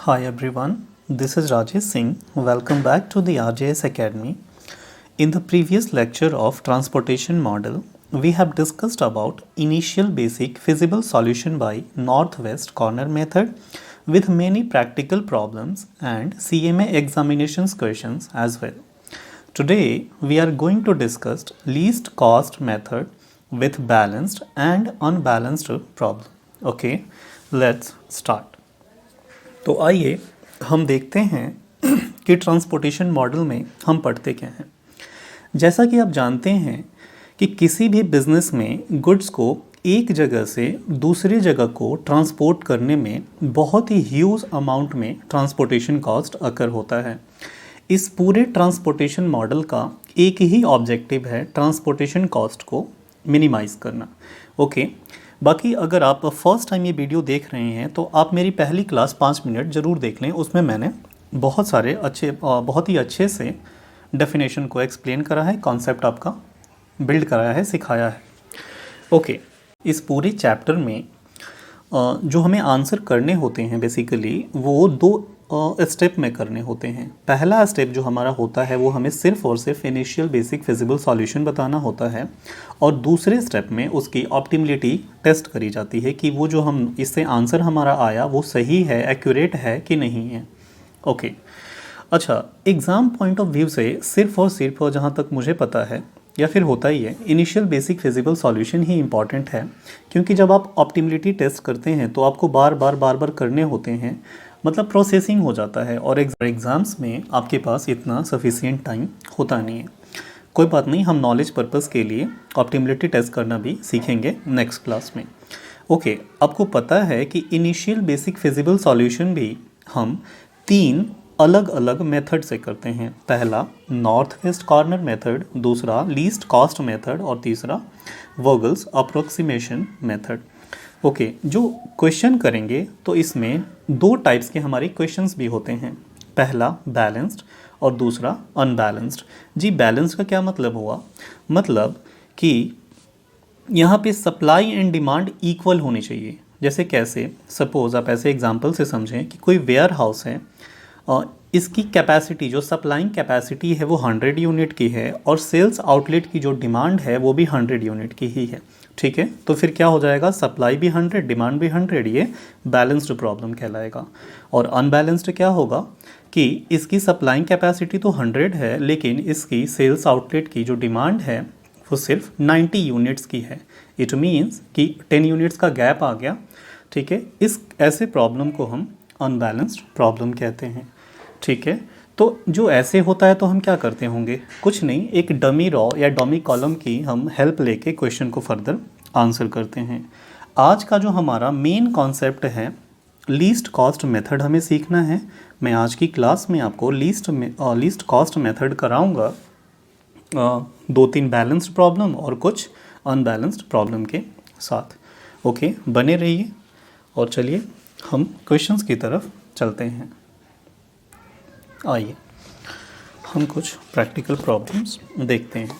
Hi everyone, this is Rajesh Singh. Welcome back to the RJS Academy. In the previous lecture of transportation model, we have discussed about initial basic feasible solution by northwest corner method with many practical problems and CMA examinations questions as well. Today we are going to discuss least cost method with balanced and unbalanced problem. Okay, let's start. तो आइए हम देखते हैं कि transportation model में हम पढ़ते क्या हैं। जैसा कि आप जानते हैं कि किसी भी बिजनेस में गुड्स को एक जगह से दूसरी जगह को ट्रांसपोर्ट करने में बहुत ही ह्यूज अमाउंट में ट्रांसपोर्टेशन कॉस्ट अकर होता है। इस पूरे ट्रांसपोर्टेशन मॉडल का एक ही ऑब्जेक्टिव है ट्रांसपोर्टेशन कॉस्ट को मिनिमाइज़ करना। ओके, बाकी अगर आप फर्स्ट टाइम ये वीडियो देख रहे हैं तो आप मेरी पहली क्लास 5 मिनट ज़रूर देख लें। उसमें मैंने बहुत ही अच्छे से डेफिनेशन को एक्सप्लेन करा है, कॉन्सेप्ट आपका बिल्ड कराया है, सिखाया है। ओके, इस पूरे चैप्टर में जो हमें आंसर करने होते हैं बेसिकली वो दो स्टेप में करने होते हैं। पहला स्टेप जो हमारा होता है वो हमें सिर्फ और सिर्फ इनिशियल बेसिक फिजिबल सॉल्यूशन बताना होता है और दूसरे स्टेप में उसकी ऑप्टिमिलिटी टेस्ट करी जाती है कि वो जो हम इससे आंसर हमारा आया वो सही है, एक्यूरेट है कि नहीं है। ओके, अच्छा, एग्ज़ाम पॉइंट ऑफ व्यू से सिर्फ और सिर्फ जहाँ तक मुझे पता है या फिर होता ही है, इनिशियल बेसिक फिजिबल सॉल्यूशन ही इंपॉर्टेंट है, क्योंकि जब आप ऑप्टिमिलिटी टेस्ट करते हैं तो आपको बार बार करने होते हैं, मतलब प्रोसेसिंग हो जाता है और एग्ज़ाम्स में आपके पास इतना सफिशिएंट टाइम होता नहीं है। कोई बात नहीं, हम नॉलेज पर्पस के लिए ऑप्टिमिलिटी टेस्ट करना भी सीखेंगे नेक्स्ट क्लास में। ओके, आपको पता है कि इनिशियल बेसिक फिजिबल सॉल्यूशन भी हम 3 अलग अलग मेथड से करते हैं। पहला नॉर्थ वेस्ट कॉर्नर मेथड, दूसरा लीस्ट कॉस्ट मेथड और तीसरा वोगल्स अप्रोक्सीमेशन मेथड। ओके, जो क्वेश्चन करेंगे तो इसमें 2 टाइप्स के हमारे क्वेश्चंस भी होते हैं। पहला बैलेंस्ड और दूसरा अनबैलेंस्ड। जी, बैलेंस्ड का क्या मतलब हुआ? मतलब कि यहाँ पे सप्लाई एंड डिमांड इक्वल होनी चाहिए। जैसे कैसे? सपोज आप ऐसे एग्जांपल से समझें कि कोई वेयर हाउस है और इसकी कैपेसिटी, जो सप्लाइंग कैपेसिटी है वो 100 यूनिट की है और सेल्स आउटलेट की जो डिमांड है वो भी 100 यूनिट की ही है। ठीक है, तो फिर क्या हो जाएगा? सप्लाई भी 100, डिमांड भी 100, ये बैलेंस्ड प्रॉब्लम कहलाएगा। और अनबैलेंस्ड क्या होगा कि इसकी सप्लाइंग कैपेसिटी तो 100 है लेकिन इसकी सेल्स आउटलेट की जो डिमांड है वो सिर्फ 90 यूनिट्स की है। इट मीन्स कि 10 यूनिट्स का गैप आ गया। ठीक है, इस ऐसे प्रॉब्लम को हम अनबैलेंस्ड प्रॉब्लम कहते हैं। ठीक है, तो जो ऐसे होता है तो हम क्या करते होंगे? कुछ नहीं, एक डमी रॉ या डमी कॉलम की हम हेल्प लेके क्वेश्चन को फर्दर आंसर करते हैं। आज का जो हमारा मेन कॉन्सेप्ट है लीस्ट कॉस्ट मेथड हमें सीखना है। मैं आज की क्लास में आपको लीस्ट कॉस्ट मेथड कराऊंगा 2-3 बैलेंस्ड प्रॉब्लम और कुछ अनबैलेंस्ड प्रॉब्लम के साथ। ओके, बने रहिए और चलिए हम क्वेश्चंस की तरफ चलते हैं। आइए हम कुछ प्रैक्टिकल प्रॉब्लम्स देखते हैं।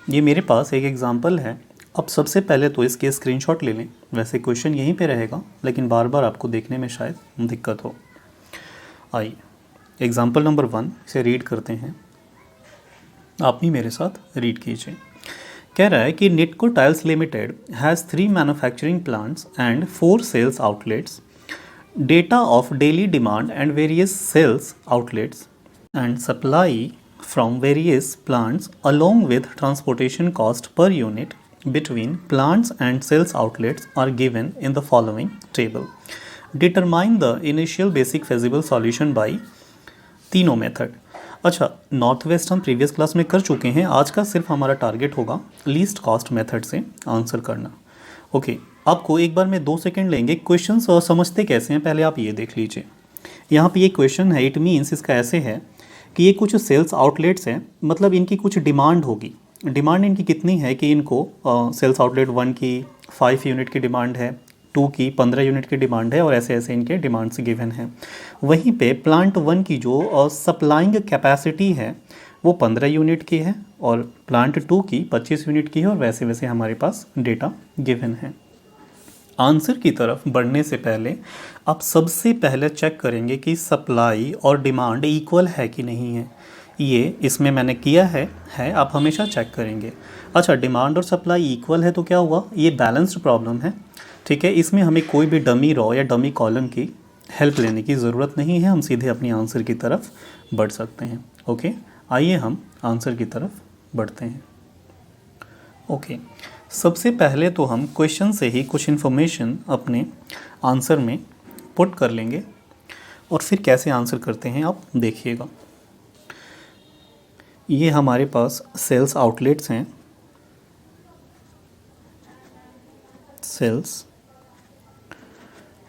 ये मेरे पास एक एग्जांपल है। अब सबसे पहले तो इसके स्क्रीनशॉट ले लें। वैसे क्वेश्चन यहीं पे रहेगा लेकिन बार बार आपको देखने में शायद दिक्कत हो। आइए एग्जांपल नंबर 1 इसे रीड करते हैं। आप भी मेरे साथ रीड कीजिए। कह रहा है कि Nitco tiles limited has 3 manufacturing plants and 4 sales outlets. Data of daily demand and various sales outlets and supply from various plants along with transportation cost per unit between plants and sales outlets are given in the following table. Determine the initial basic feasible solution by तीनों method. अच्छा, north west हम previous class में कर चुके हैं। आज का सिर्फ हमारा टारगेट होगा लीस्ट कॉस्ट मेथड से आंसर करना। ओके, आपको एक बार मैं 2 सेकंड लेंगे। क्वेश्चन समझते कैसे हैं पहले आप ये देख लीजिए। यहाँ पे ये क्वेश्चन है, इट मीन्स इसका ऐसे है कि ये कुछ सेल्स आउटलेट्स हैं, मतलब इनकी कुछ डिमांड होगी। डिमांड इनकी कितनी है कि इनको सेल्स आउटलेट 1 की 5 यूनिट की डिमांड है, 2 की 15 यूनिट की डिमांड है और ऐसे ऐसे इनके डिमांड्स गिवन हैं। वहीं पे प्लांट 1 की जो सप्लाइंग कैपेसिटी है वो 15 यूनिट की है और प्लांट 2 की 25 यूनिट की है और वैसे वैसे हमारे पास डेटा गिवन है। आंसर की तरफ बढ़ने से पहले आप सबसे पहले चेक करेंगे कि सप्लाई और डिमांड इक्वल है कि नहीं है। ये इसमें मैंने किया है आप हमेशा चेक करेंगे। अच्छा, डिमांड और सप्लाई इक्वल है तो क्या हुआ, ये बैलेंस्ड प्रॉब्लम है। ठीक है, इसमें हमें कोई भी डमी रो या डमी कॉलम की हेल्प लेने की ज़रूरत नहीं है, हम सीधे अपनी आंसर की तरफ बढ़ सकते हैं। ओके, आइए हम आंसर की तरफ बढ़ते हैं। ओके, सबसे पहले तो हम क्वेश्चन से ही कुछ इन्फॉर्मेशन अपने आंसर में पुट कर लेंगे और फिर कैसे आंसर करते हैं आप देखिएगा। ये हमारे पास सेल्स आउटलेट्स हैं, सेल्स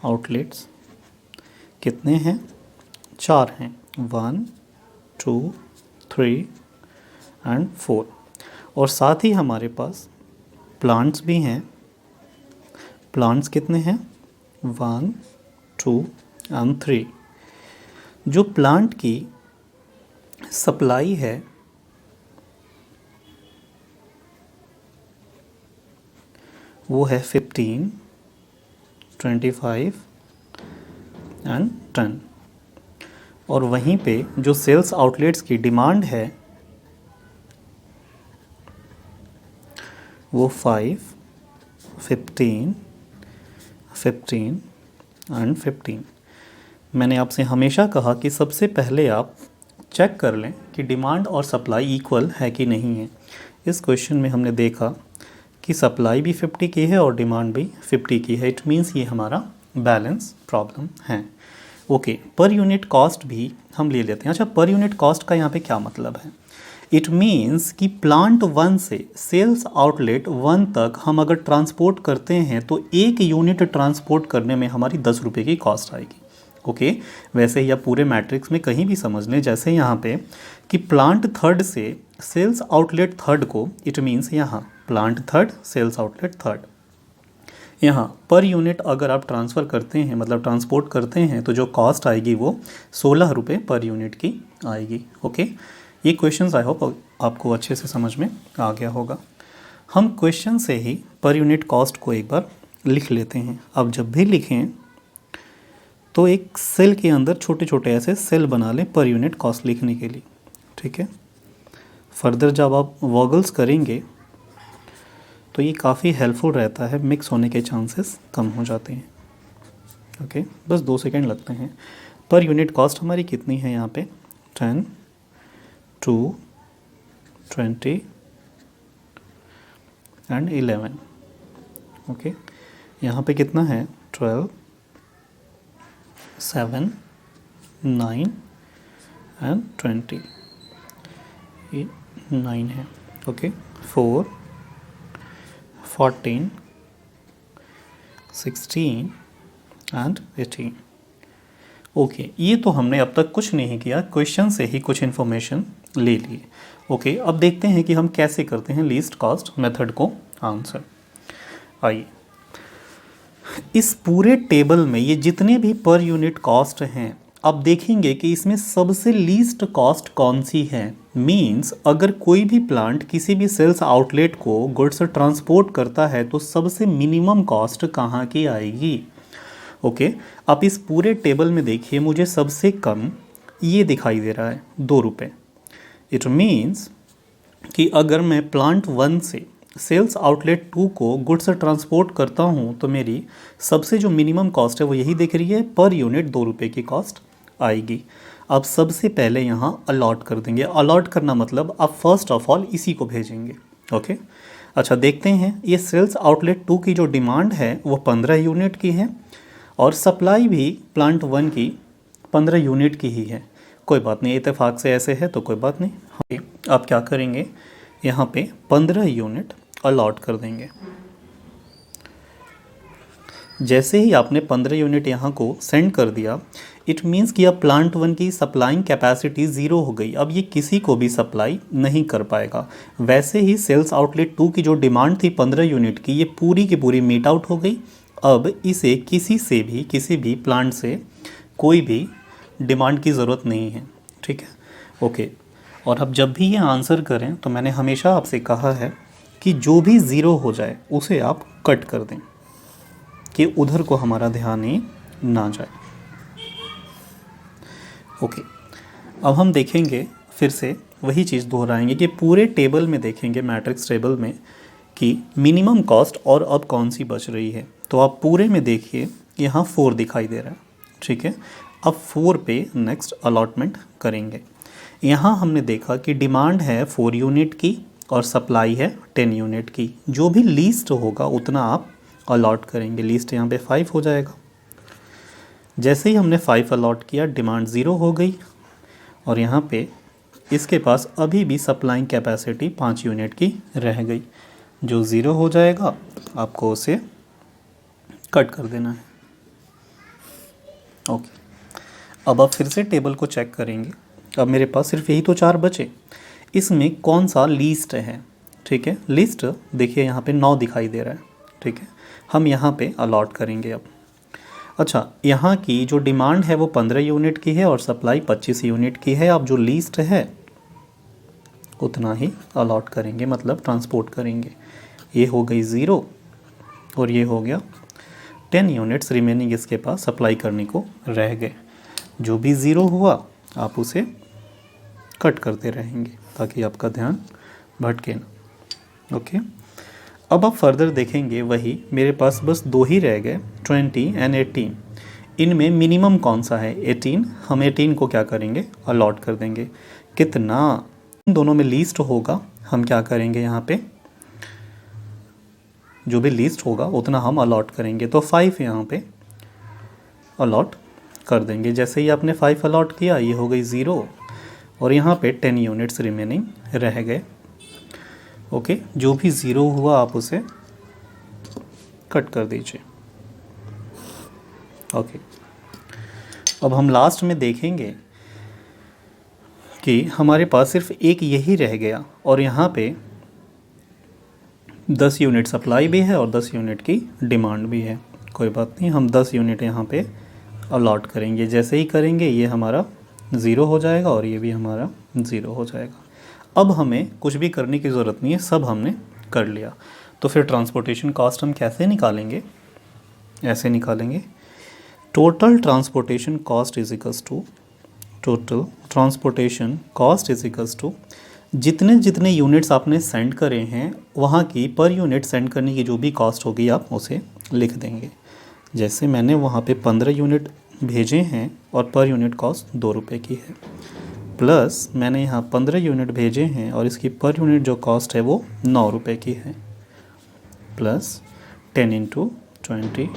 आउटलेट्स कितने हैं, 4 हैं, 1 2 3 एंड 4। और साथ ही हमारे पास प्लांट्स भी हैं। प्लांट्स कितने हैं, 1 2 एंड 3। जो प्लांट की सप्लाई है वो है 15 25 एंड 10। और वहीं पे जो सेल्स आउटलेट्स की डिमांड है वो 5 15 15 एंड 15। मैंने आपसे हमेशा कहा कि सबसे पहले आप चेक कर लें कि डिमांड और सप्लाई इक्वल है कि नहीं है। इस क्वेश्चन में हमने देखा कि सप्लाई भी 50 की है और डिमांड भी 50 की है। इट मीन्स ये हमारा बैलेंस प्रॉब्लम है। ओके, पर यूनिट कॉस्ट भी हम ले लेते हैं। अच्छा, पर यूनिट कॉस्ट का यहाँ पे क्या मतलब है? इट मीन्स कि प्लांट 1 से सेल्स आउटलेट 1 तक हम अगर ट्रांसपोर्ट करते हैं तो 1 यूनिट ट्रांसपोर्ट करने में हमारी 10 रुपये की कॉस्ट आएगी। ओके, वैसे ही आप पूरे मैट्रिक्स में कहीं भी समझ लें, जैसे यहाँ पे कि प्लांट 3rd से सेल्स आउटलेट 3rd को, इट मीन्स यहाँ plant 3rd sales outlet 3rd, यहाँ पर यूनिट अगर आप ट्रांसफ़र करते हैं मतलब ट्रांसपोर्ट करते हैं तो जो कॉस्ट आएगी वो 16 रुपये पर यूनिट की आएगी। ओके, ये क्वेश्चंस आई होप आपको अच्छे से समझ में आ गया होगा। हम क्वेश्चन से ही पर यूनिट कॉस्ट को एक बार लिख लेते हैं। अब जब भी लिखें तो एक सेल के अंदर छोटे छोटे ऐसे सेल बना लें पर यूनिट कॉस्ट लिखने के लिए। ठीक है, फर्दर जब आप वॉगल्स करेंगे तो ये काफ़ी हेल्पफुल रहता है, मिक्स होने के चांसेस कम हो जाते हैं। ओके, बस 2 सेकेंड लगते हैं। पर यूनिट कॉस्ट हमारी कितनी है यहाँ पे, 10 2 20 एंड 11। ओके, यहाँ पे कितना है, 12 7 9 एंड 20, ये 9 है। Okay, 4 14 16 and 18। ओके, ये तो हमने अब तक कुछ नहीं किया, क्वेश्चन से ही कुछ इन्फॉर्मेशन ले लिए। ओके, अब देखते हैं कि हम कैसे करते हैं लीस्ट कॉस्ट मेथड को आंसर। आइए, इस पूरे टेबल में ये जितने भी पर यूनिट कॉस्ट हैं, अब देखेंगे कि इसमें सबसे लीस्ट कॉस्ट कौन सी है। मींस अगर कोई भी प्लांट किसी भी सेल्स आउटलेट को गुड्स ट्रांसपोर्ट करता है तो सबसे मिनिमम कॉस्ट कहाँ की आएगी। ओके, आप इस पूरे टेबल में देखिए, मुझे सबसे कम ये दिखाई दे रहा है 2 रुपये। इट मीन्स कि अगर मैं प्लांट 1 से सेल्स आउटलेट 2 को गुड्स ट्रांसपोर्ट करता हूँ तो मेरी सबसे जो मिनिमम कॉस्ट है वो यही दिख रही है, पर यूनिट 2 रुपये की कॉस्ट आएगी। अब सबसे पहले यहाँ अलॉट कर देंगे। अलॉट करना मतलब आप फर्स्ट ऑफ ऑल इसी को भेजेंगे। ओके, अच्छा देखते हैं, ये सेल्स आउटलेट 2 की जो डिमांड है वो 15 यूनिट की है और सप्लाई भी प्लांट 1 की 15 यूनिट की ही है। कोई बात नहीं, इत्तेफाक से ऐसे है तो कोई बात नहीं। हाँ, आप क्या करेंगे, यहाँ पे 15 यूनिट अलॉट कर देंगे। जैसे ही आपने 15 यूनिट यहाँ को सेंड कर दिया, इट मीन्स कि अब प्लांट 1 की सप्लाइंग कैपेसिटी 0 हो गई। अब ये किसी को भी सप्लाई नहीं कर पाएगा। वैसे ही सेल्स आउटलेट 2 की जो डिमांड थी 15 यूनिट की, ये पूरी की पूरी मीट आउट हो गई। अब इसे किसी भी प्लांट से कोई भी डिमांड की ज़रूरत नहीं है। ठीक है, ओके। और अब जब भी ये आंसर करें तो मैंने हमेशा आपसे कहा है कि जो भी ज़ीरो हो जाए उसे आप कट कर दें। कि उधर को हमारा ध्यान ही ना जाए। ओके, अब हम देखेंगे फिर से वही चीज़ दोहराएंगे कि पूरे टेबल में देखेंगे, मैट्रिक्स टेबल में, कि मिनिमम कॉस्ट और अब कौन सी बच रही है। तो आप पूरे में देखिए, यहाँ 4 दिखाई दे रहा है, ठीक है। अब 4 पे नेक्स्ट अलॉटमेंट करेंगे। यहाँ हमने देखा कि डिमांड है 4 यूनिट की और सप्लाई है 10 यूनिट की। जो भी लीस्ट होगा उतना आप अलॉट करेंगे। लीस्ट यहाँ पे 5 हो जाएगा। जैसे ही हमने 5 अलॉट किया, डिमांड 0 हो गई और यहाँ पे इसके पास अभी भी सप्लाइंग कैपेसिटी 5 यूनिट की रह गई। जो 0 हो जाएगा आपको उसे कट कर देना है। ओके, अब आप फिर से टेबल को चेक करेंगे। अब मेरे पास सिर्फ यही तो 4 बचे। इसमें कौन सा लीस्ट है, ठीक है। लिस्ट देखिए यहाँ पे 9 दिखाई दे रहा है, ठीक है। हम यहाँ पे अलॉट करेंगे अब। अच्छा, यहाँ की जो डिमांड है वो 15 यूनिट की है और सप्लाई 25 यूनिट की है। अब जो लीस्ट है उतना ही अलॉट करेंगे, मतलब ट्रांसपोर्ट करेंगे। ये हो गई 0 और ये हो गया 10 यूनिट्स रिमेनिंग इसके पास सप्लाई करने को रह गए। जो भी 0 हुआ आप उसे कट करते रहेंगे ताकि आपका ध्यान भटके ना। ओके, अब आप फर्दर देखेंगे, वही मेरे पास बस 2 ही रह गए, 20 एंड 18। इनमें मिनिमम कौन सा है? 18। हम 18 को क्या करेंगे? अलॉट कर देंगे। कितना? इन दोनों में लीस्ट होगा, हम क्या करेंगे, यहाँ पे जो भी लीस्ट होगा उतना हम अलॉट करेंगे। तो 5 यहाँ पे अलॉट कर देंगे। जैसे ही आपने 5 अलॉट किया, ये हो गई 0 और यहाँ पे 10 यूनिट्स रिमेनिंग रह गए। ओके, जो भी 0 हुआ आप उसे कट कर दीजिए। ओके, अब हम लास्ट में देखेंगे कि हमारे पास सिर्फ एक यही रह गया और यहाँ पे 10 यूनिट सप्लाई भी है और 10 यूनिट की डिमांड भी है। कोई बात नहीं, हम 10 यूनिट यहाँ पे अलॉट करेंगे। जैसे ही करेंगे ये हमारा 0 हो जाएगा और ये भी हमारा 0 हो जाएगा। अब हमें कुछ भी करने की ज़रूरत नहीं है, सब हमने कर लिया। तो फिर ट्रांसपोर्टेशन कॉस्ट हम कैसे निकालेंगे? ऐसे निकालेंगे, total transportation cost is equals to total transportation cost is equals to जितने जितने यूनिट्स आपने सेंड करे हैं वहाँ की पर यूनिट सेंड करने की जो भी कॉस्ट होगी आप उसे लिख देंगे। जैसे मैंने वहाँ पे 15 यूनिट भेजे हैं और पर यूनिट कॉस्ट 2 रुपये की है, प्लस मैंने यहाँ 15 यूनिट भेजे हैं और इसकी पर यूनिट जो कॉस्ट है वो 9 रुपये की है, plus 10 into 20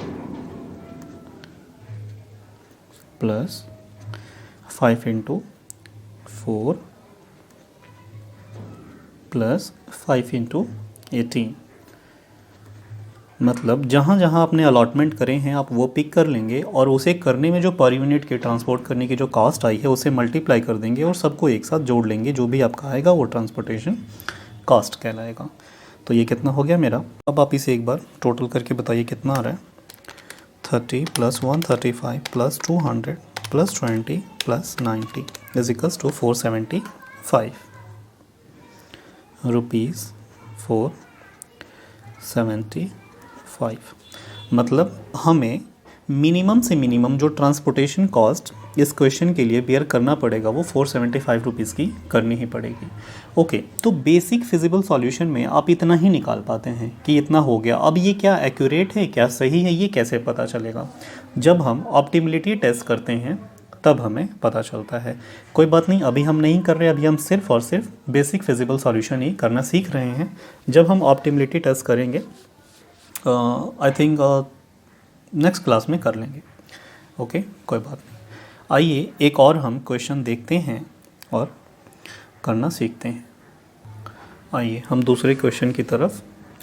plus 5 into 4 plus 5 into 18। मतलब जहाँ जहाँ आपने अलॉटमेंट करे हैं आप वो पिक कर लेंगे और उसे करने में जो पर यूनिट के ट्रांसपोर्ट करने की जो कॉस्ट आई है उसे मल्टीप्लाई कर देंगे और सबको एक साथ जोड़ लेंगे। जो भी आपका आएगा वो ट्रांसपोर्टेशन कॉस्ट कहलाएगा। तो ये कितना हो गया मेरा? अब आप इसे एक बार टोटल करके बताइए कितना आ रहा है। 30 plus 135 plus 200 plus 20 plus 90 is equals to 475 rupees 475। मतलब हमें मिनिमम से मिनिमम जो ट्रांसपोर्टेशन कॉस्ट इस क्वेश्चन के लिए बेयर करना पड़ेगा वो 475 रुपीज़ की करनी ही पड़ेगी। ओके, तो बेसिक फिजिबल सॉल्यूशन में आप इतना ही निकाल पाते हैं कि इतना हो गया। अब ये क्या एक्यूरेट है, क्या सही है, ये कैसे पता चलेगा? जब हम ऑप्टिमिलिटी टेस्ट करते हैं तब हमें पता चलता है। कोई बात नहीं, अभी हम नहीं कर रहे, अभी हम सिर्फ और सिर्फ बेसिक फिजिबल सॉल्यूशन ही करना सीख रहे हैं। जब हम ऑप्टिमिलिटी टेस्ट करेंगे आई थिंक नेक्स्ट क्लास में कर लेंगे। ओके, कोई बात नहीं। आइए एक और हम क्वेश्चन देखते हैं और करना सीखते हैं। आइए हम दूसरे क्वेश्चन की तरफ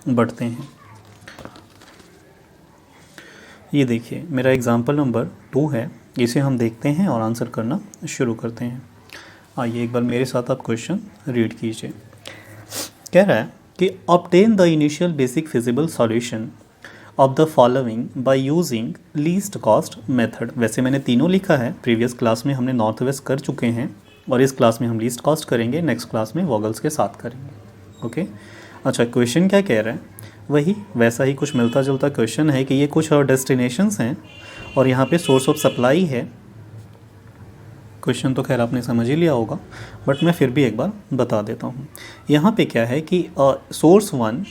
बढ़ते हैं। ये देखिए मेरा एग्जाम्पल नंबर 2 है, इसे हम देखते हैं और आंसर करना शुरू करते हैं। आइए एक बार मेरे साथ आप क्वेश्चन रीड कीजिए। कह रहा है कि obtain the initial basic feasible solution of the following by using least cost method. वैसे मैंने तीनों लिखा है, प्रीवियस क्लास में हमने नॉर्थ वेस्ट कर चुके हैं और इस क्लास में हम लीस्ट कॉस्ट करेंगे, नेक्स्ट क्लास में वॉगल्स के साथ करेंगे। ओके, अच्छा, क्वेश्चन क्या कह रहा है, वही वैसा ही कुछ मिलता जुलता क्वेश्चन है कि ये कुछ और डेस्टिनेशंस हैं और यहाँ पे सोर्स ऑफ सप्लाई है। क्वेश्चन तो खैर आपने समझ ही लिया होगा, बट मैं फिर भी एक बार बता देता हूँ। यहाँ पे क्या है कि सोर्स 1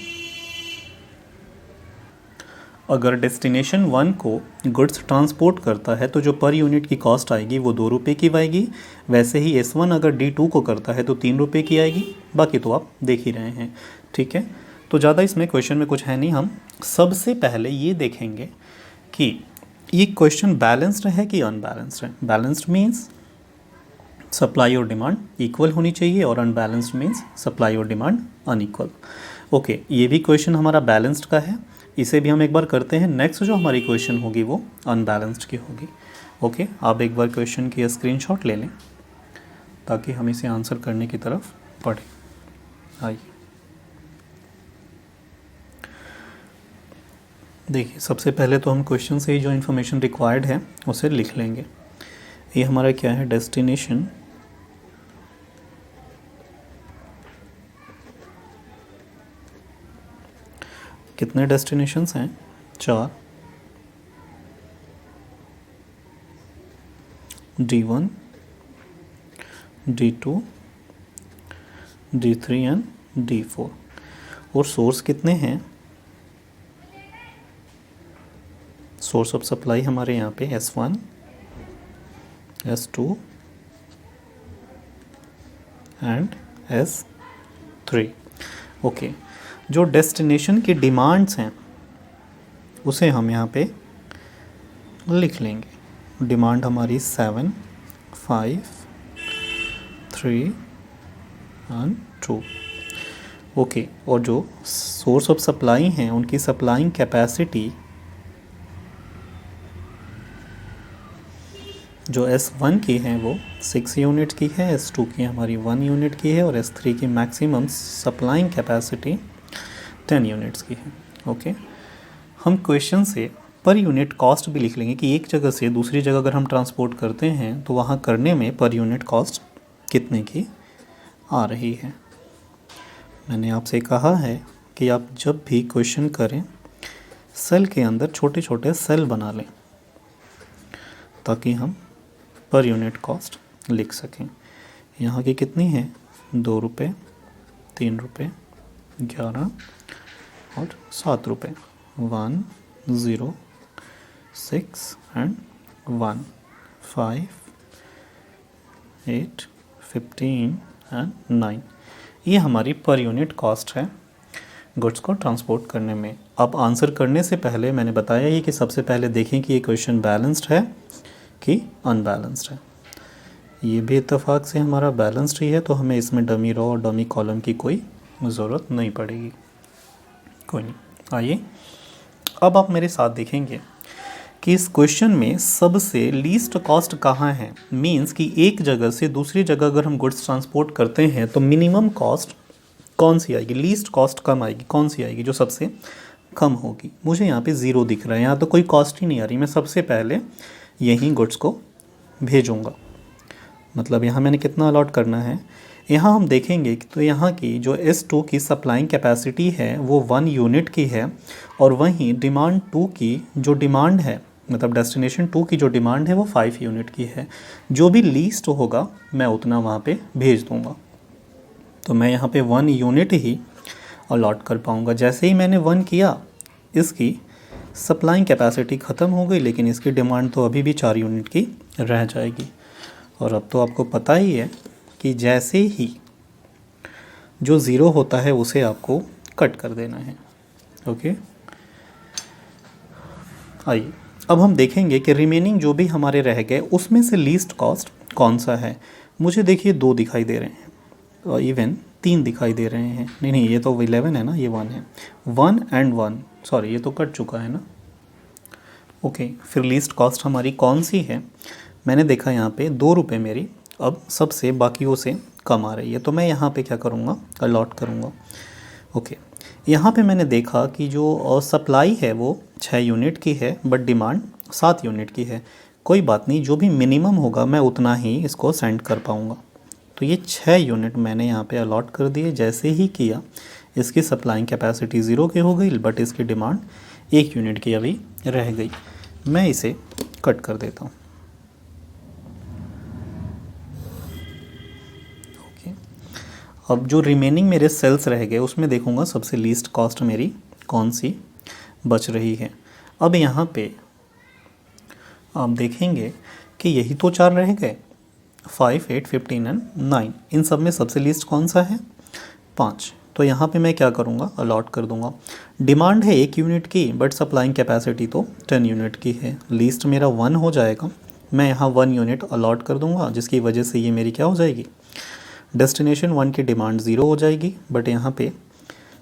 अगर डेस्टिनेशन 1 को गुड्स ट्रांसपोर्ट करता है तो जो पर यूनिट की कॉस्ट आएगी वो 2 रुपये की आएगी। वैसे ही S1 अगर D2 को करता है तो 3 रुपये की आएगी। बाकी तो आप देख ही रहे हैं, ठीक है। तो ज़्यादा इसमें क्वेश्चन में कुछ है नहीं। हम सबसे पहले ये देखेंगे कि ये क्वेश्चन बैलेंस्ड है कि अनबैलेंस्ड है। बैलेंस्ड मीन्स सप्लाई और डिमांड इक्वल होनी चाहिए और अनबैलेंस्ड मीन्स सप्लाई और डिमांड अनइक्वल। ओके, ये भी क्वेश्चन हमारा बैलेंस्ड का है, इसे भी हम एक बार करते हैं। नेक्स्ट जो हमारी क्वेश्चन होगी वो अनबैलेंस्ड की होगी। ओके, आप एक बार क्वेश्चन की स्क्रीनशॉट ले लें ताकि हम इसे आंसर करने की तरफ बढ़ें। आइए देखिए, सबसे पहले तो हम क्वेश्चन से ही जो इन्फॉर्मेशन रिक्वायर्ड है उसे लिख लेंगे। ये हमारा क्या है, डेस्टिनेशन कितने डेस्टिनेशंस हैं, 4। D1, D2, D3 and D4। और सोर्स कितने हैं, सोर्स ऑफ सप्लाई हमारे यहाँ पे S1, S2 and S3। Okay, जो डेस्टिनेशन की डिमांड्स हैं उसे हम यहाँ पे लिख लेंगे। डिमांड हमारी 7, 5, 3 एंड 2। ओके, और जो सोर्स ऑफ सप्लाई हैं उनकी सप्लाइंग कैपेसिटी जो S1 की है वो 6 यूनिट की है, S2 की हमारी 1 यूनिट की है और S3 की मैक्सिमम सप्लाइंग कैपेसिटी 10 यूनिट्स की है। ओके, हम क्वेश्चन से पर यूनिट कॉस्ट भी लिख लेंगे कि एक जगह से दूसरी जगह अगर हम ट्रांसपोर्ट करते हैं तो वहाँ करने में पर यूनिट कॉस्ट कितने की आ रही है। मैंने आपसे कहा है कि आप जब भी क्वेश्चन करें सेल के अंदर छोटे छोटे सेल बना लें ताकि हम पर यूनिट कॉस्ट लिख सकें। यहाँ की कितनी है, 2 रुपये, 3 रुपये, 11 और 7 रुपये। 1, 0, 6 एंड 1, 5, 8, 15 एंड 9। ये हमारी पर यूनिट कॉस्ट है गुड्स को ट्रांसपोर्ट करने में। अब आंसर करने से पहले मैंने बताया ही कि सबसे पहले देखें कि ये क्वेश्चन बैलेंस्ड है कि अनबैलेंस्ड है। ये भी इत्तेफाक से हमारा बैलेंस्ड ही है तो हमें इसमें डमी रो और डमी कॉलम की कोई ज़रूरत नहीं पड़ेगी। कोई नहीं, आइए अब आप मेरे साथ देखेंगे कि इस क्वेश्चन में सबसे लीस्ट कॉस्ट कहाँ है। मींस कि एक जगह से दूसरी जगह अगर हम गुड्स ट्रांसपोर्ट करते हैं तो मिनिमम कॉस्ट कौन सी आएगी, लीस्ट कॉस्ट कम आएगी, कौन सी आएगी, जो सबसे कम होगी। मुझे यहाँ पे 0 दिख रहा है, यहाँ तो कोई कॉस्ट ही नहीं आ रही। मैं सबसे पहले यहीं गुड्स को भेजूँगा, मतलब यहाँ मैंने कितना अलॉट करना है। यहाँ हम देखेंगे तो यहाँ की जो S2 की सप्लाइंग कैपेसिटी है वो 1 यूनिट की है और वहीं डिमांड 2 की जो डिमांड है, मतलब डेस्टिनेशन 2 की जो डिमांड है वो 5 यूनिट की है। जो भी लीस्ट होगा मैं उतना वहाँ पे भेज दूँगा। तो मैं यहाँ पे 1 यूनिट ही अलॉट कर पाऊँगा। जैसे ही मैंने 1 किया, इसकी सप्लाइंग कैपेसिटी ख़त्म हो गई, लेकिन इसकी डिमांड तो अभी भी 4 यूनिट की रह जाएगी। और अब तो आपको पता ही है कि जैसे ही जो 0 होता है उसे आपको कट कर देना है। ओके, आइए अब हम देखेंगे कि रिमेनिंग जो भी हमारे रह गए उसमें से लीस्ट कॉस्ट कौन सा है। मुझे देखिए 2 दिखाई दे रहे हैं और इवन 3 दिखाई दे रहे हैं। नहीं, ये तो 11 है ना, ये 1 है। 1 एंड 1, सॉरी ये तो कट चुका है ना। ओके, फिर लीस्ट कॉस्ट हमारी कौन सी है। मैंने देखा यहाँ पे 2 रुपये मेरी अब सबसे बाकियों से कम आ रही है, तो मैं यहाँ पे क्या करूँगा, अलॉट करूँगा। ओके, यहाँ पे मैंने देखा कि जो सप्लाई है वो 6 यूनिट की है बट डिमांड 7 यूनिट की है। कोई बात नहीं, जो भी मिनिमम होगा मैं उतना ही इसको सेंड कर पाऊँगा। तो ये 6 यूनिट मैंने यहाँ पे अलॉट कर दिए। जैसे ही किया इसकी सप्लाइंग कैपेसिटी 0 की हो गई, बट इसकी डिमांड 1 यूनिट की अभी रह गई। मैं इसे कट कर देता हूँ। ओके, अब जो रिमेनिंग मेरे सेल्स रह गए उसमें देखूँगा सबसे लीस्ट कॉस्ट मेरी कौन सी बच रही है। अब यहाँ पे आप देखेंगे कि यही तो 4 रह गए, 5, 8, 15 एंड 9। इन सब में सबसे लीस्ट कौन सा है? 5। तो यहाँ पे मैं क्या करूँगा? अलॉट कर दूँगा। डिमांड है 1 यूनिट की, बट सप्लाइंग कैपेसिटी तो 10 यूनिट की है। लीस्ट मेरा 1 हो जाएगा। मैं यहाँ 1 यूनिट अलॉट कर दूँगा, जिसकी वजह से ये मेरी क्या हो जाएगी? डेस्टिनेशन 1 की डिमांड 0 हो जाएगी, बट यहाँ पे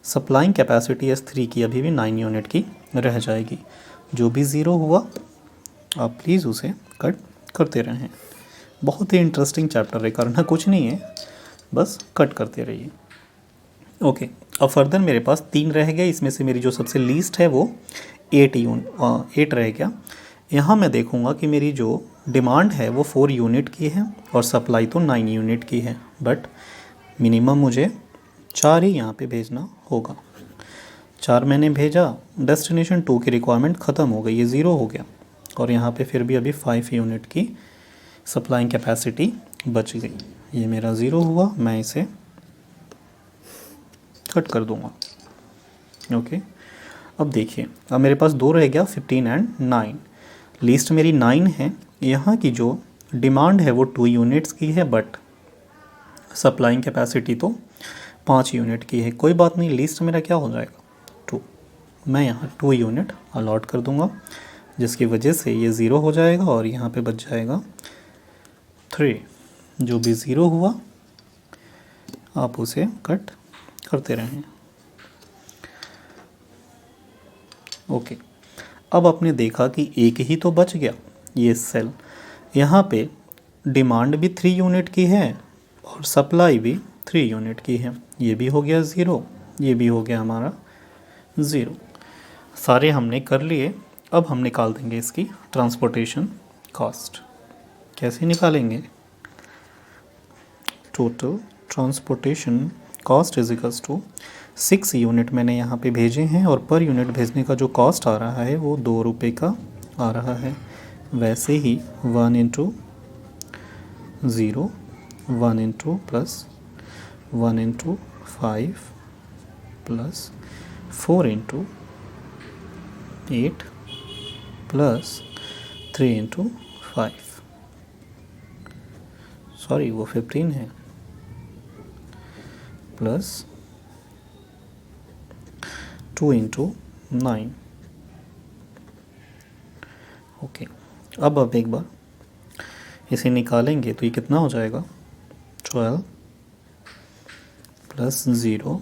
सप्लाइंग कैपेसिटी S3 की अभी भी 9 यूनिट की रह जाएगी। जो भी 0 हुआ आप प्लीज़ उसे कट करते रहें। बहुत ही इंटरेस्टिंग चैप्टर है, करना कुछ नहीं है, बस कट करते रहिए। ओके, अब फर्दर मेरे पास 3 रह गए। इसमें से मेरी जो सबसे लीस्ट है वो 8 रह गया। यहाँ मैं देखूँगा कि मेरी जो डिमांड है वो 4 यूनिट की है और सप्लाई तो 9 यूनिट की है, बट मिनिमम मुझे 4 ही यहाँ पे भेजना होगा। 4 मैंने भेजा, डेस्टिनेशन 2 की रिक्वायरमेंट ख़त्म हो गई, ये 0 हो गया, और यहाँ पे फिर भी अभी 5 यूनिट की सप्लाइंग कैपेसिटी बच गई। ये मेरा 0 हुआ, मैं इसे कट कर दूंगा। ओके, अब देखिए, अब मेरे पास 2 रह गया, 15 एंड 9। लिस्ट मेरी 9 है। यहाँ की जो डिमांड है वो 2 यूनिट्स की है, बट सप्लाइंग कैपेसिटी तो 5 यूनिट की है। कोई बात नहीं, लिस्ट मेरा क्या हो जाएगा? 2। मैं यहाँ 2 यूनिट अलॉट कर दूंगा, जिसकी वजह से ये 0 हो जाएगा और यहाँ पे बच जाएगा 3। जो भी 0 हुआ आप उसे कट करते रहें। ओके, अब आपने देखा कि एक ही तो बच गया, ये सेल। यहाँ पे डिमांड भी 3 यूनिट की है और सप्लाई भी 3 यूनिट की है। ये भी हो गया 0, ये भी हो गया हमारा 0। सारे हमने कर लिए। अब हम निकाल देंगे इसकी ट्रांसपोर्टेशन कॉस्ट। कैसे निकालेंगे? Total transportation cost is equals to 6 unit मैंने यहाँ पे भेजे हैं और पर यूनिट भेजने का जो कॉस्ट आ रहा है वो 2 रुपये का आ रहा है। वैसे ही 1 into 0, 1 into plus 1 into 5 plus 4 into 8 plus 3 into 5, sorry वो 15 है, प्लस 2 इंटू 9। ओके, अब एक बार इसे निकालेंगे तो ये कितना हो जाएगा? 12 plus 0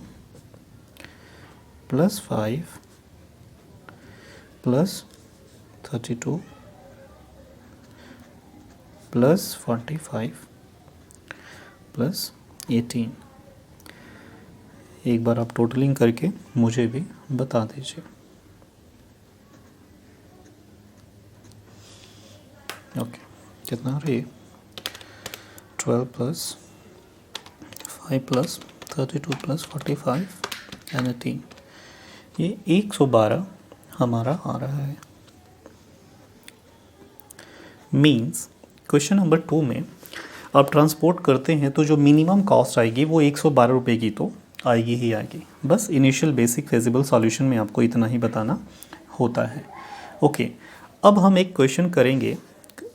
plus 5 plus 32 plus 45 plus 18। एक बार आप टोटलिंग करके मुझे भी बता दीजिए। ओके, कितना आ रही है? 12 प्लस 5 प्लस 32 प्लस 45 एंड 18, ये 112 हमारा आ रहा है। मीन्स क्वेश्चन नंबर 2 में आप ट्रांसपोर्ट करते हैं तो जो मिनिमम कॉस्ट आएगी वो 112 रुपये की तो आएगी ही आएगी। बस इनिशियल बेसिक फिजिबल सॉल्यूशन में आपको इतना ही बताना होता है। ओके, अब हम एक क्वेश्चन करेंगे,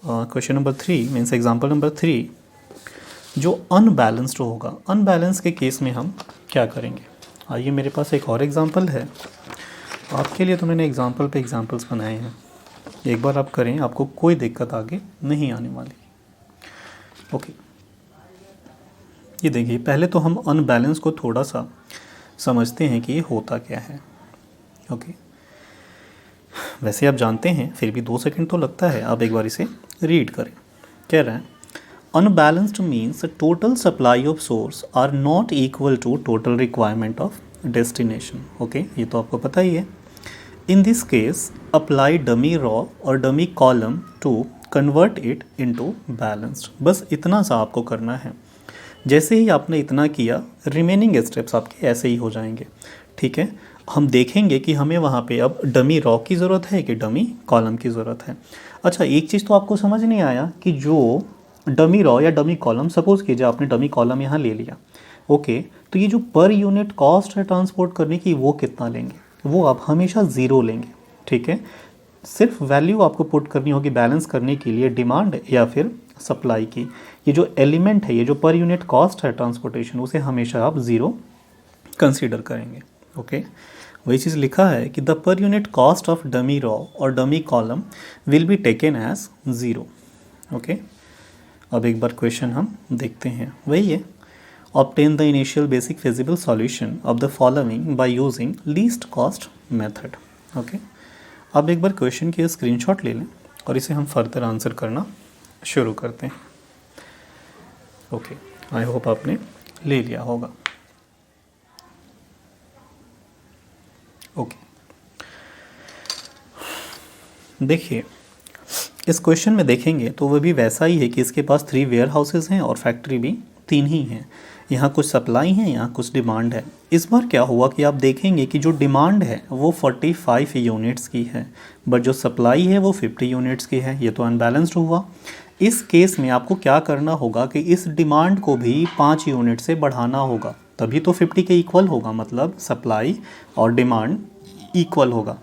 question number 3 means example number 3, जो अनबैलेंस्ड होगा। अनबैलेंस के केस में हम क्या करेंगे? आइए, मेरे पास एक और एग्जांपल है आपके लिए। तो मैंने एग्जांपल पे एग्जांपल्स बनाए हैं, एक बार आप करें, आपको कोई दिक्कत आगे नहीं आने वाली। ओके, ये देखिए, पहले तो हम अनबैलेंस को थोड़ा सा समझते हैं कि ये होता क्या है। ओके, वैसे आप जानते हैं, फिर भी 2 सेकंड तो लगता है। आप एक बार इसे रीड करें। कह रहा है, unbalanced means total supply of source are not equal to total requirement of destination. Okay, ये तो आपको पता ही है। In this case apply dummy row और dummy column to convert it into balanced. बस इतना सा आपको करना है। जैसे ही आपने इतना किया, रिमेनिंग स्टेप्स आपके ऐसे ही हो जाएंगे। ठीक है, हम देखेंगे कि हमें वहाँ पे अब डमी रॉ की ज़रूरत है कि डमी कॉलम की ज़रूरत है। अच्छा, एक चीज़ तो आपको समझ नहीं आया कि जो डमी रॉ या डमी कॉलम, सपोज़ कीजिए आपने डमी कॉलम यहाँ ले लिया, ओके, तो ये जो पर यूनिट कॉस्ट है ट्रांसपोर्ट करने की, वो कितना लेंगे? वो आप हमेशा ज़ीरो लेंगे। ठीक है, सिर्फ वैल्यू आपको पुट करनी होगी बैलेंस करने के लिए डिमांड या फिर सप्लाई की। ये जो एलिमेंट है, ये जो पर यूनिट कॉस्ट है ट्रांसपोर्टेशन, उसे हमेशा आप ज़ीरो कंसीडर करेंगे। ओके, वही चीज़ लिखा है कि the per unit cost of dummy row और dummy column will be taken as zero. Okay, अब एक बार क्वेश्चन हम देखते हैं, वही है, obtain the initial basic feasible solution of the following by using least cost method. Okay, अब एक बार क्वेश्चन की स्क्रीनशॉट ले लें और इसे हम फर्दर आंसर करना शुरू करते हैं। ओके, आई होप आपने ले लिया होगा। ओके, देखिए इस क्वेश्चन में देखेंगे तो वह भी वैसा ही है कि इसके पास 3 वेयर हाउसेज हैं और फैक्ट्री भी 3 ही हैं। यहाँ कुछ सप्लाई है, यहाँ कुछ डिमांड है। इस बार क्या हुआ कि आप देखेंगे कि जो डिमांड है वो 45 यूनिट्स की है, बट जो सप्लाई है वो 50 यूनिट्स की है। ये तो अनबैलेंस्ड हुआ। इस केस में आपको क्या करना होगा कि इस डिमांड को भी 5 यूनिट से बढ़ाना होगा, तभी तो 50 के इक्वल होगा, मतलब सप्लाई और डिमांड इक्वल होगा।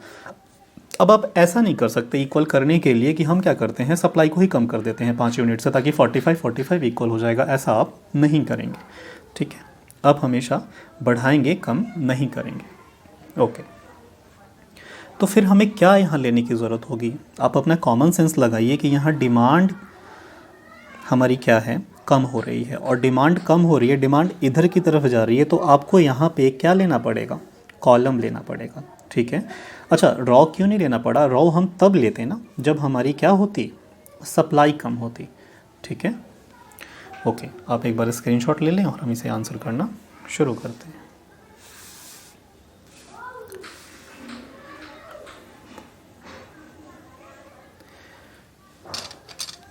अब आप ऐसा नहीं कर सकते इक्वल करने के लिए कि हम क्या करते हैं, सप्लाई को ही कम कर देते हैं 5 यूनिट से ताकि 45 इक्वल हो जाएगा, ऐसा आप नहीं करेंगे। ठीक है, आप हमेशा बढ़ाएंगे, कम नहीं करेंगे। ओके, तो फिर हमें क्या यहाँ लेने की ज़रूरत होगी? आप अपना कॉमन सेंस लगाइए कि यहाँ डिमांड हमारी क्या है, कम हो रही है, और डिमांड कम हो रही है, डिमांड इधर की तरफ जा रही है, तो आपको यहाँ पे क्या लेना पड़ेगा? कॉलम लेना पड़ेगा। ठीक है, अच्छा, रॉ क्यों नहीं लेना पड़ा? रॉ हम तब लेते ना जब हमारी क्या होती, सप्लाई कम होती। ठीक है, ओके, आप एक बार स्क्रीनशॉट ले लें और हम इसे आंसर करना शुरू करते हैं।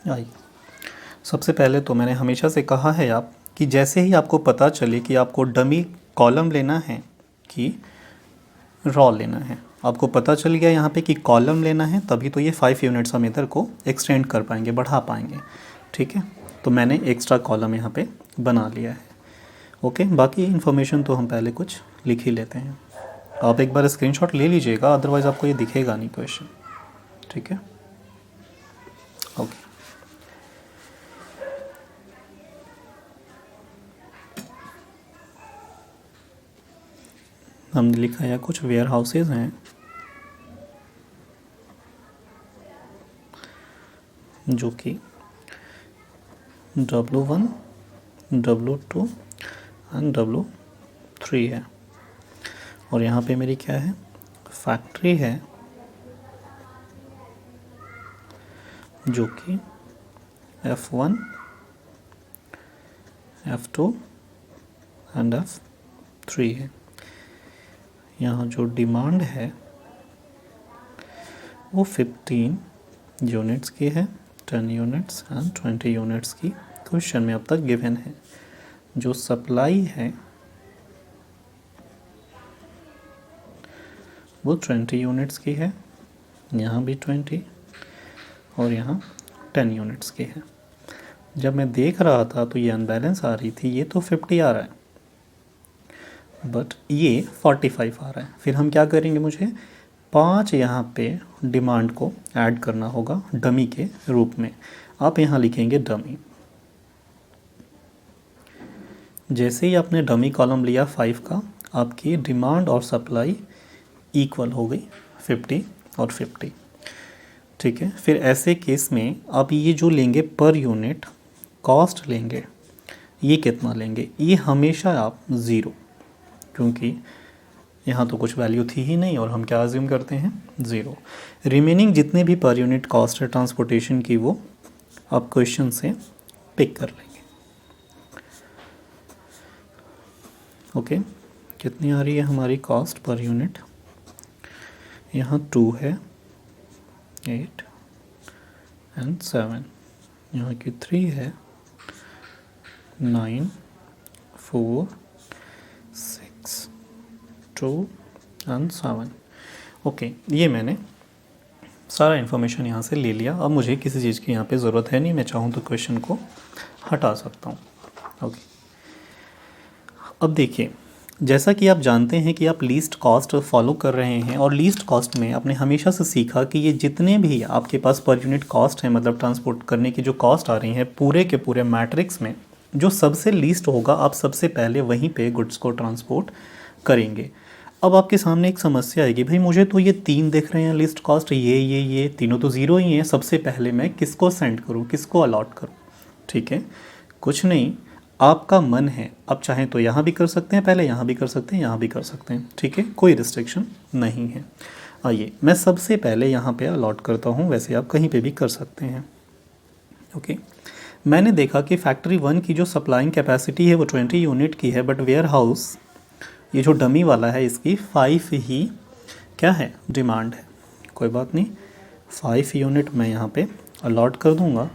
आइए, सबसे पहले तो मैंने हमेशा से कहा है आप कि जैसे ही आपको पता चले कि आपको डमी कॉलम लेना है कि रॉ लेना है, आपको पता चल गया यहाँ पे कि कॉलम लेना है, तभी तो ये 5 यूनिट्स हम इधर को एक्सटेंड कर पाएंगे, बढ़ा पाएंगे। ठीक है, तो मैंने एक्स्ट्रा कॉलम यहाँ पे बना लिया है। ओके, बाकी इन्फॉर्मेशन तो हम पहले कुछ लिख ही लेते हैं। आप एक बार स्क्रीनशॉट ले लीजिएगा, अदरवाइज़ आपको ये दिखेगा नहीं क्वेश्चन। ठीक है, ओके, हमने लिखा है कुछ वेयर हाउसेज हैं जो कि W1, W2 एंड W3 है, और यहाँ पे मेरी क्या है, फैक्ट्री है जो कि F1, F2 एंड F3 है। यहाँ जो डिमांड है वो 15 यूनिट्स की है, 10 यूनिट्स एंड 20 यूनिट्स की क्वेश्चन में अब तक गिवन है। जो सप्लाई है वो 20 यूनिट्स की है, यहाँ भी 20 और यहाँ 10 यूनिट्स की है। जब मैं देख रहा था तो ये अनबैलेंस आ रही थी, ये तो 50 आ रहा है बट ये 45 आ रहा है। फिर हम क्या करेंगे, मुझे 5 यहाँ पे डिमांड को ऐड करना होगा डमी के रूप में। आप यहाँ लिखेंगे डमी। जैसे ही आपने डमी कॉलम लिया 5 का, आपकी डिमांड और सप्लाई इक्वल हो गई 50 और 50। ठीक है, फिर ऐसे केस में आप ये जो लेंगे पर यूनिट कॉस्ट लेंगे, ये कितना लेंगे? ये हमेशा आप ज़ीरो, क्योंकि यहाँ तो कुछ वैल्यू थी ही नहीं और हम क्या अज्यूम करते हैं, ज़ीरो। रिमेनिंग जितने भी पर यूनिट कॉस्ट है ट्रांसपोर्टेशन की, वो आप क्वेश्चन से पिक कर लेंगे। ओके, कितनी आ रही है हमारी कॉस्ट पर यूनिट? यहाँ 2 है, 8 एंड 7, यहाँ की 3 है, 9 4 6 2 एंड 7। ओके, ये मैंने सारा इन्फॉर्मेशन यहाँ से ले लिया। अब मुझे किसी चीज़ की यहाँ पे ज़रूरत है नहीं, मैं चाहूँ तो क्वेश्चन को हटा सकता हूँ। ओके, अब देखिए, जैसा कि आप जानते हैं कि आप लीस्ट कॉस्ट फॉलो कर रहे हैं, और लीस्ट कॉस्ट में आपने हमेशा से सीखा कि ये जितने भी आपके पास पर यूनिट कॉस्ट है, मतलब ट्रांसपोर्ट करने की जो कॉस्ट आ रही है पूरे के पूरे मैट्रिक्स में, जो सबसे लीस्ट होगा आप सबसे पहले वहीं पे गुड्स को ट्रांसपोर्ट करेंगे। अब आपके सामने एक समस्या आएगी, भाई मुझे तो ये 3 दिख रहे हैं लिस्ट कॉस्ट, ये तीनों तो ज़ीरो ही हैं, सबसे पहले मैं किसको सेंड करूँ, किसको अलॉट करूँ? ठीक है, कुछ नहीं, आपका मन है, आप चाहें तो यहाँ भी कर सकते हैं, पहले यहाँ भी कर सकते हैं, यहाँ भी कर सकते हैं, ठीक है, कोई रिस्ट्रिक्शन नहीं है। आइए मैं सबसे पहले यहाँ पे अलॉट करता हूँ, वैसे आप कहीं पे भी कर सकते हैं। ओके, मैंने देखा कि फैक्ट्री 1 की जो सप्लाइंग कैपेसिटी है वो 20 यूनिट की है, बट वेयर हाउस ये जो डमी वाला है इसकी 5 ही क्या है, डिमांड है। कोई बात नहीं, 5 यूनिट मैं यहाँ पे अलॉट कर दूँगा,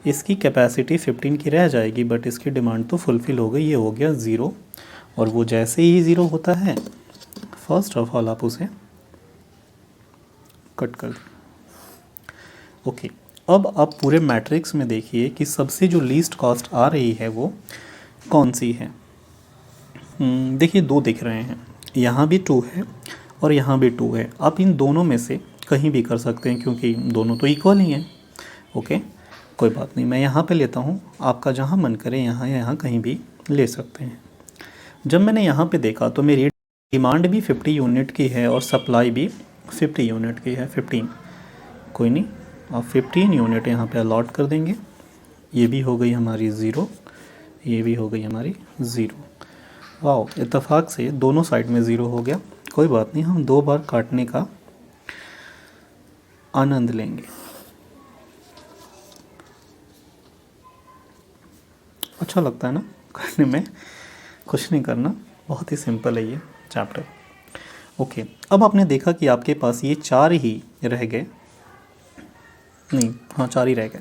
इसकी कैपेसिटी 15 की रह जाएगी, बट इसकी डिमांड तो फुलफ़िल हो गई, ये हो गया 0। और वो जैसे ही 0 होता है, फर्स्ट ऑफ ऑल आप उसे कट कर दें। ओके, अब आप पूरे मैट्रिक्स में देखिए कि सबसे जो लीस्ट कॉस्ट आ रही है वो कौन सी है। देखिए 2 दिख रहे हैं, यहाँ भी 2 है और यहाँ भी 2 है। आप इन दोनों में से कहीं भी कर सकते हैं क्योंकि दोनों तो इक्वल ही हैं। ओके, कोई बात नहीं, मैं यहाँ पे लेता हूँ, आपका जहाँ मन करे यहाँ या यहाँ कहीं भी ले सकते हैं। जब मैंने यहाँ पे देखा तो मेरी डिमांड भी 50 यूनिट की है और सप्लाई भी 50 यूनिट की है, 15। कोई नहीं, आप 15 यूनिट यहाँ पे अलॉट कर देंगे, ये भी हो गई हमारी 0, ये भी हो गई हमारी 0। वाह, इत्तेफाक से दोनों साइड में 0 हो गया। कोई बात नहीं, हम 2 बार काटने का आनंद लेंगे। अच्छा लगता है ना करने में, कुछ नहीं करना, बहुत ही सिंपल है ये चैप्टर। ओके, अब आपने देखा कि आपके पास ये 4 ही रह गए, नहीं हाँ 4 ही रह गए।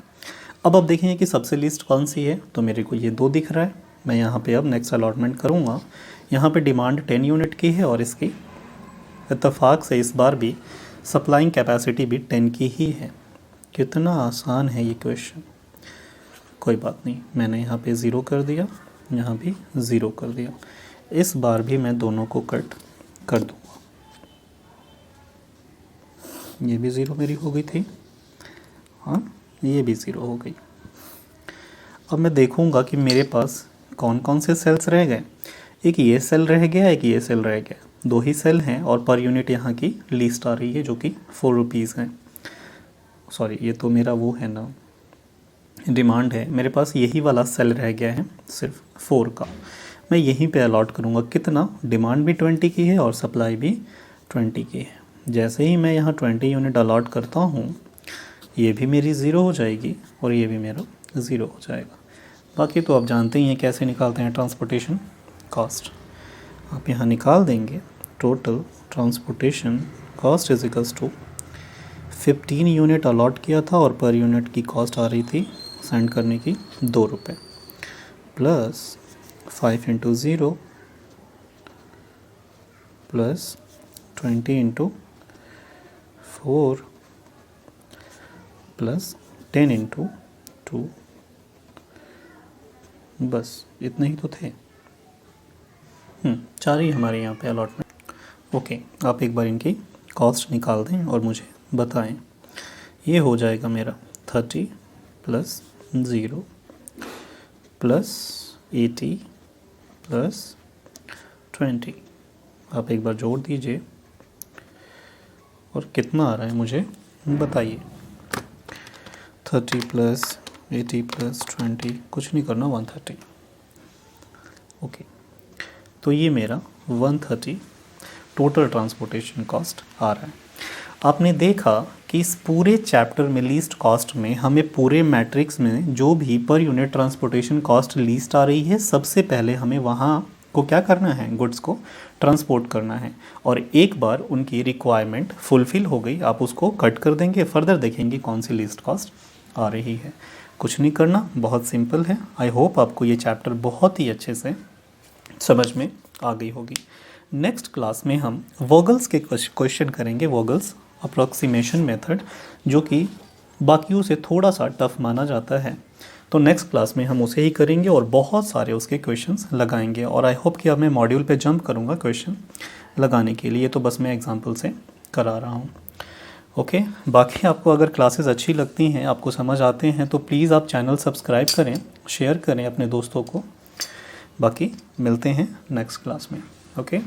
अब आप देखेंगे कि सबसे लिस्ट कौन सी है, तो मेरे को ये 2 दिख रहा है। मैं यहाँ पे अब नेक्स्ट अलॉटमेंट करूँगा, यहाँ पे डिमांड 10 यूनिट की है और इसकी इत्तेफाक से इस बार भी सप्लाइंग कैपेसिटी भी 10 की ही है। कितना आसान है ये क्वेश्चन। कोई बात नहीं, मैंने यहाँ पे 0 कर दिया, यहाँ भी 0 कर दिया। इस बार भी मैं दोनों को कट कर दूँगा, ये भी 0 मेरी हो गई थी, हाँ ये भी 0 हो गई। अब मैं देखूँगा कि मेरे पास कौन कौन से सेल्स रह गए। एक ये सेल रह गया, एक ये सेल रह गया, 2 ही सेल हैं और पर यूनिट यहाँ की लिस्ट आ रही है जो कि 4 रुपीज़ है। सॉरी, ये तो मेरा वो है ना, डिमांड है। मेरे पास यही वाला सेल रह गया है सिर्फ 4 का, मैं यहीं पे अलॉट करूँगा। कितना, डिमांड भी 20 की है और सप्लाई भी 20 की है। जैसे ही मैं यहाँ 20 यूनिट अलॉट करता हूँ, ये भी मेरी 0 हो जाएगी और ये भी मेरा 0 हो जाएगा। बाकी तो आप जानते ही हैं कैसे निकालते हैं ट्रांसपोर्टेशन कॉस्ट। आप यहाँ निकाल देंगे, total transportation cost is equals to 15 unit allot किया था और पर यूनिट की कॉस्ट आ रही थी सेंड करने की 2 रुपये, plus 5 into 0 plus 20 into 4 plus 10 into 2। बस इतने ही तो थे। 4 ही हमारे यहाँ पे अलॉटमेंट। ओके, आप एक बार इनकी कॉस्ट निकाल दें और मुझे बताएं। ये हो जाएगा मेरा 30 प्लस 0 प्लस 80 प्लस 20। आप एक बार जोड़ दीजिए और कितना आ रहा है मुझे बताइए। 30 प्लस 80 प्लस 20, कुछ नहीं करना, 130। ओके, तो ये मेरा 130 टोटल ट्रांसपोर्टेशन कॉस्ट आ रहा है। आपने देखा कि इस पूरे चैप्टर में लीस्ट कॉस्ट में हमें पूरे मैट्रिक्स में जो भी per unit transportation cost least आ रही है, सबसे पहले हमें वहाँ को क्या करना है, गुड्स को ट्रांसपोर्ट करना है। और एक बार उनकी रिक्वायरमेंट फुलफ़िल हो गई, आप उसको कट कर देंगे, फर्दर देखेंगे कौन सी लीस्ट कॉस्ट आ रही है। कुछ नहीं करना, बहुत सिंपल है। आई होप आपको ये चैप्टर बहुत ही अच्छे से समझ में आ गई होगी। नेक्स्ट क्लास में हम वोगल्स के क्वेश्चन करेंगे, वोगल्स अप्रोक्सीमेशन मेथड, जो कि बाकियों से थोड़ा सा टफ माना जाता है। तो नेक्स्ट क्लास में हम उसे ही करेंगे और बहुत सारे उसके क्वेश्चंस लगाएंगे। और आई होप कि अब मैं मॉड्यूल पे जंप करूँगा क्वेश्चन लगाने के लिए, तो बस मैं एग्जांपल से करा रहा हूँ। ओके, बाकी आपको अगर क्लासेस अच्छी लगती हैं, आपको समझ आते हैं, तो प्लीज़ आप चैनल सब्सक्राइब करें, शेयर करें अपने दोस्तों को। बाकी मिलते हैं नेक्स्ट क्लास में। Okay,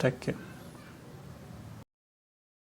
take care.